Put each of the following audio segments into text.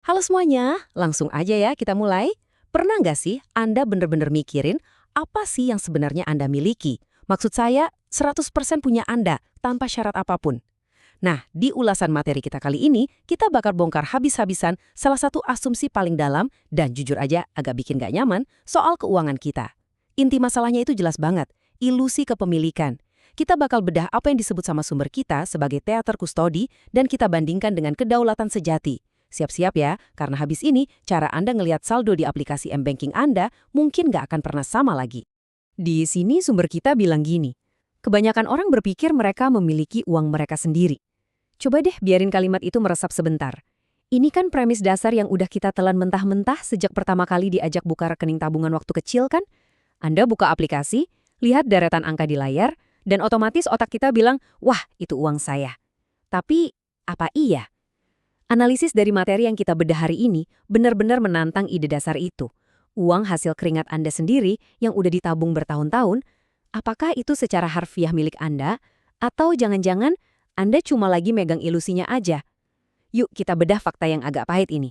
Halo semuanya, langsung aja ya kita mulai. Pernah nggak sih Anda bener-bener mikirin apa sih yang sebenarnya Anda miliki? Maksud saya 100% punya Anda tanpa syarat apapun. Nah, di ulasan materi kita kali ini, kita bakal bongkar habis-habisan salah satu asumsi paling dalam dan jujur aja agak bikin nggak nyaman soal keuangan kita. Inti masalahnya itu jelas banget, ilusi kepemilikan. Kita bakal bedah apa yang disebut sama sumber kita sebagai teater kustodi dan kita bandingkan dengan kedaulatan sejati. Siap-siap ya, karena habis ini cara Anda ngelihat saldo di aplikasi M-Banking Anda mungkin nggak akan pernah sama lagi. Di sini sumber kita bilang gini, kebanyakan orang berpikir mereka memiliki uang mereka sendiri. Coba deh biarin kalimat itu meresap sebentar. Ini kan premis dasar yang udah kita telan mentah-mentah sejak pertama kali diajak buka rekening tabungan waktu kecil kan? Anda buka aplikasi, lihat deretan angka di layar, dan otomatis otak kita bilang, wah itu uang saya. Tapi, apa iya? Analisis dari materi yang kita bedah hari ini benar-benar menantang ide dasar itu. Uang hasil keringat Anda sendiri yang udah ditabung bertahun-tahun, apakah itu secara harfiah milik Anda? Atau jangan-jangan Anda cuma lagi megang ilusinya aja? Yuk kita bedah fakta yang agak pahit ini.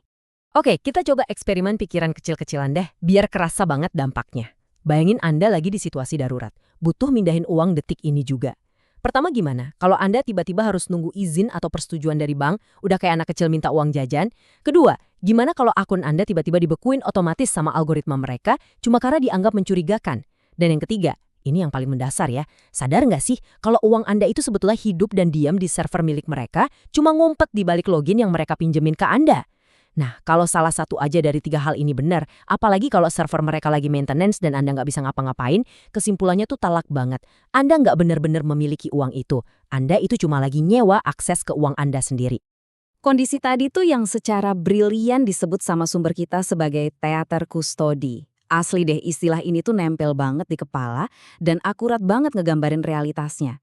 Oke, kita coba eksperimen pikiran kecil-kecilan deh, biar kerasa banget dampaknya. Bayangin Anda lagi di situasi darurat, butuh mindahin uang detik ini juga. Pertama gimana? Kalau Anda tiba-tiba harus nunggu izin atau persetujuan dari bank, udah kayak anak kecil minta uang jajan. Kedua, gimana kalau akun Anda tiba-tiba dibekuin otomatis sama algoritma mereka cuma karena dianggap mencurigakan? Dan yang ketiga, ini yang paling mendasar ya, sadar nggak sih kalau uang Anda itu sebetulnya hidup dan diam di server milik mereka, cuma ngumpet di balik login yang mereka pinjemin ke Anda? Nah, kalau salah satu aja dari tiga hal ini benar, apalagi kalau server mereka lagi maintenance dan Anda nggak bisa ngapa-ngapain, kesimpulannya tuh talak banget. Anda nggak benar-benar memiliki uang itu. Anda itu cuma lagi nyewa akses ke uang Anda sendiri. Kondisi tadi tuh yang secara brilian disebut sama sumber kita sebagai teater kustodi. Asli deh, istilah ini tuh nempel banget di kepala dan akurat banget ngegambarin realitasnya.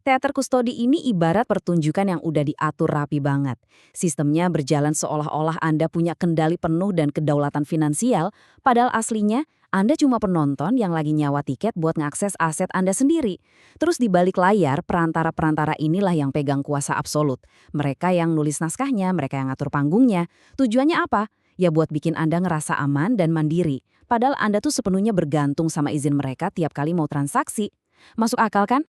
Teater kustodi ini ibarat pertunjukan yang udah diatur rapi banget. Sistemnya berjalan seolah-olah Anda punya kendali penuh dan kedaulatan finansial, padahal aslinya Anda cuma penonton yang lagi nyawa tiket buat ngakses aset Anda sendiri. Terus di balik layar, perantara-perantara inilah yang pegang kuasa absolut. Mereka yang nulis naskahnya, mereka yang ngatur panggungnya. Tujuannya apa? Ya buat bikin Anda ngerasa aman dan mandiri. Padahal Anda tuh sepenuhnya bergantung sama izin mereka tiap kali mau transaksi. Masuk akal kan?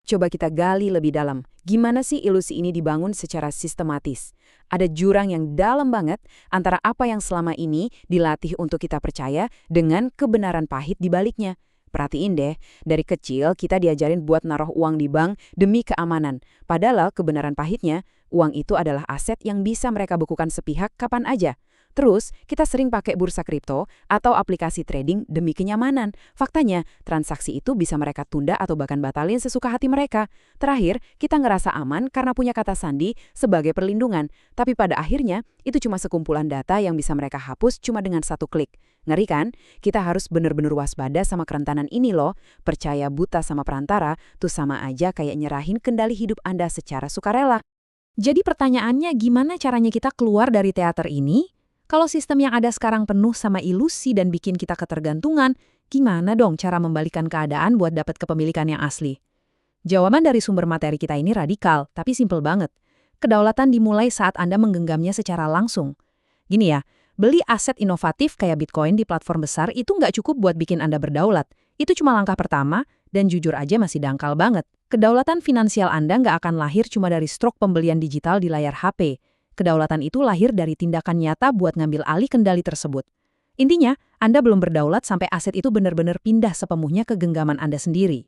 Coba kita gali lebih dalam, gimana sih ilusi ini dibangun secara sistematis? Ada jurang yang dalam banget antara apa yang selama ini dilatih untuk kita percaya dengan kebenaran pahit di baliknya. Perhatiin deh, dari kecil kita diajarin buat naruh uang di bank demi keamanan. Padahal kebenaran pahitnya, uang itu adalah aset yang bisa mereka bekukan sepihak kapan aja. Terus, kita sering pakai bursa kripto atau aplikasi trading demi kenyamanan. Faktanya, transaksi itu bisa mereka tunda atau bahkan batalin sesuka hati mereka. Terakhir, kita ngerasa aman karena punya kata sandi sebagai perlindungan. Tapi pada akhirnya, itu cuma sekumpulan data yang bisa mereka hapus cuma dengan satu klik. Ngeri kan? Kita harus bener-bener waspada sama kerentanan ini loh. Percaya buta sama perantara tuh sama aja kayak nyerahin kendali hidup Anda secara sukarela. Jadi pertanyaannya gimana caranya kita keluar dari teater ini? Kalau sistem yang ada sekarang penuh sama ilusi dan bikin kita ketergantungan, gimana dong cara membalikan keadaan buat dapat kepemilikan yang asli? Jawaban dari sumber materi kita ini radikal, tapi simpel banget. Kedaulatan dimulai saat Anda menggenggamnya secara langsung. Gini ya, beli aset inovatif kayak Bitcoin di platform besar itu nggak cukup buat bikin Anda berdaulat. Itu cuma langkah pertama, dan jujur aja masih dangkal banget. Kedaulatan finansial Anda nggak akan lahir cuma dari stroke pembelian digital di layar HP. Kedaulatan itu lahir dari tindakan nyata buat ngambil alih kendali tersebut. Intinya, Anda belum berdaulat sampai aset itu benar-benar pindah sepenuhnya ke genggaman Anda sendiri.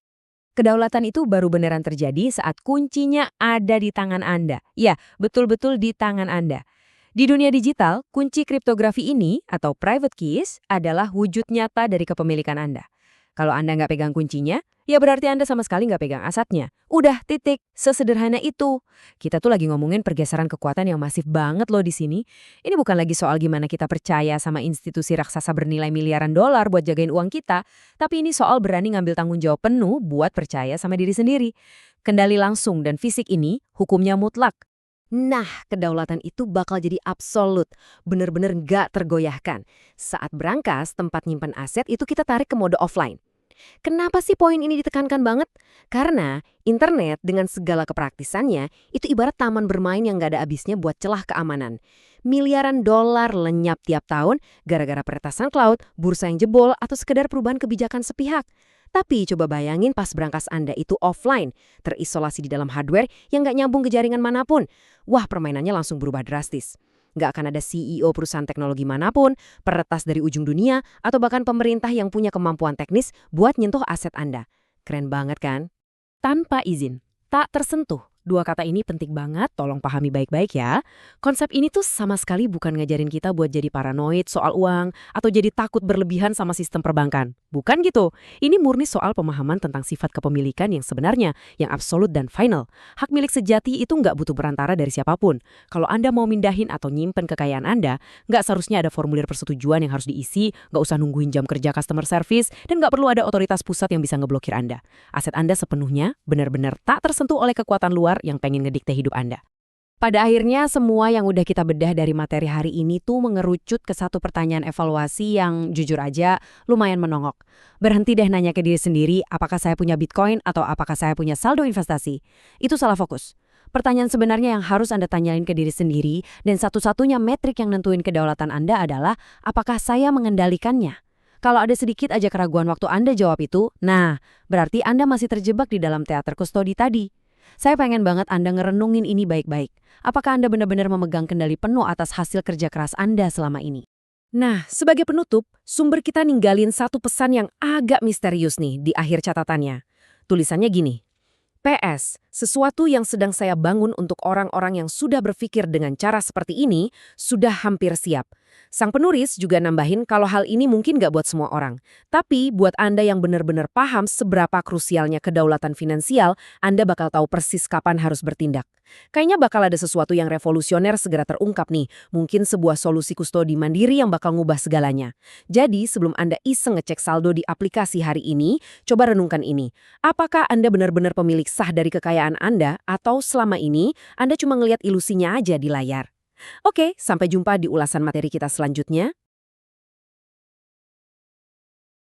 Kedaulatan itu baru beneran terjadi saat kuncinya ada di tangan Anda. Ya, betul-betul di tangan Anda. Di dunia digital, kunci kriptografi ini atau private keys adalah wujud nyata dari kepemilikan Anda. Kalau Anda nggak pegang kuncinya, ya berarti Anda sama sekali nggak pegang asetnya. Udah, titik. Sesederhana itu. Kita tuh lagi ngomongin pergeseran kekuatan yang masif banget loh di sini. Ini bukan lagi soal gimana kita percaya sama institusi raksasa bernilai miliaran dolar buat jagain uang kita, tapi ini soal berani ngambil tanggung jawab penuh buat percaya sama diri sendiri. Kendali langsung dan fisik ini hukumnya mutlak. Nah, kedaulatan itu bakal jadi absolut, bener-bener nggak tergoyahkan. Saat berangkas, tempat nyimpan aset itu kita tarik ke mode offline. Kenapa sih poin ini ditekankan banget? Karena internet dengan segala kepraktisannya itu ibarat taman bermain yang nggak ada habisnya buat celah keamanan. Miliaran dolar lenyap tiap tahun gara-gara peretasan cloud, bursa yang jebol, atau sekedar perubahan kebijakan sepihak. Tapi coba bayangin pas berangkas Anda itu offline, terisolasi di dalam hardware yang nggak nyambung ke jaringan manapun. Wah, permainannya langsung berubah drastis. Nggak akan ada CEO perusahaan teknologi manapun, peretas dari ujung dunia, atau bahkan pemerintah yang punya kemampuan teknis buat nyentuh aset Anda. Keren banget kan? Tanpa izin, tak tersentuh. Dua kata ini penting banget, tolong pahami baik-baik ya. Konsep ini tuh sama sekali bukan ngajarin kita buat jadi paranoid soal uang atau jadi takut berlebihan sama sistem perbankan. Bukan gitu. Ini murni soal pemahaman tentang sifat kepemilikan yang sebenarnya, yang absolut dan final. Hak milik sejati itu nggak butuh perantara dari siapapun. Kalau Anda mau mindahin atau nyimpen kekayaan Anda, nggak seharusnya ada formulir persetujuan yang harus diisi, nggak usah nungguin jam kerja customer service, dan nggak perlu ada otoritas pusat yang bisa ngeblokir Anda. Aset Anda sepenuhnya benar-benar tak tersentuh oleh kekuatan luar yang pengen ngedikte hidup Anda. Pada akhirnya, semua yang udah kita bedah dari materi hari ini tuh mengerucut ke satu pertanyaan evaluasi yang jujur aja lumayan menongok. Berhenti deh nanya ke diri sendiri, apakah saya punya Bitcoin atau apakah saya punya saldo investasi? Itu salah fokus. Pertanyaan sebenarnya yang harus Anda tanyain ke diri sendiri dan satu-satunya metrik yang nentuin kedaulatan Anda adalah apakah saya mengendalikannya? Kalau ada sedikit aja keraguan waktu Anda jawab itu, nah, berarti Anda masih terjebak di dalam teater kustodi tadi. Saya pengen banget Anda ngerenungin ini baik-baik. Apakah Anda benar-benar memegang kendali penuh atas hasil kerja keras Anda selama ini? Nah, sebagai penutup, sumber kita ninggalin satu pesan yang agak misterius nih di akhir catatannya. Tulisannya gini, PS, sesuatu yang sedang saya bangun untuk orang-orang yang sudah berpikir dengan cara seperti ini sudah hampir siap. Sang penulis juga nambahin kalau hal ini mungkin nggak buat semua orang. Tapi buat Anda yang benar-benar paham seberapa krusialnya kedaulatan finansial, Anda bakal tahu persis kapan harus bertindak. Kayaknya bakal ada sesuatu yang revolusioner segera terungkap nih. Mungkin sebuah solusi kustodi mandiri yang bakal ngubah segalanya. Jadi sebelum Anda iseng ngecek saldo di aplikasi hari ini, coba renungkan ini. Apakah Anda benar-benar pemilik sah dari kekayaan Anda atau selama ini Anda cuma ngelihat ilusinya aja di layar? Oke, sampai jumpa di ulasan materi kita selanjutnya.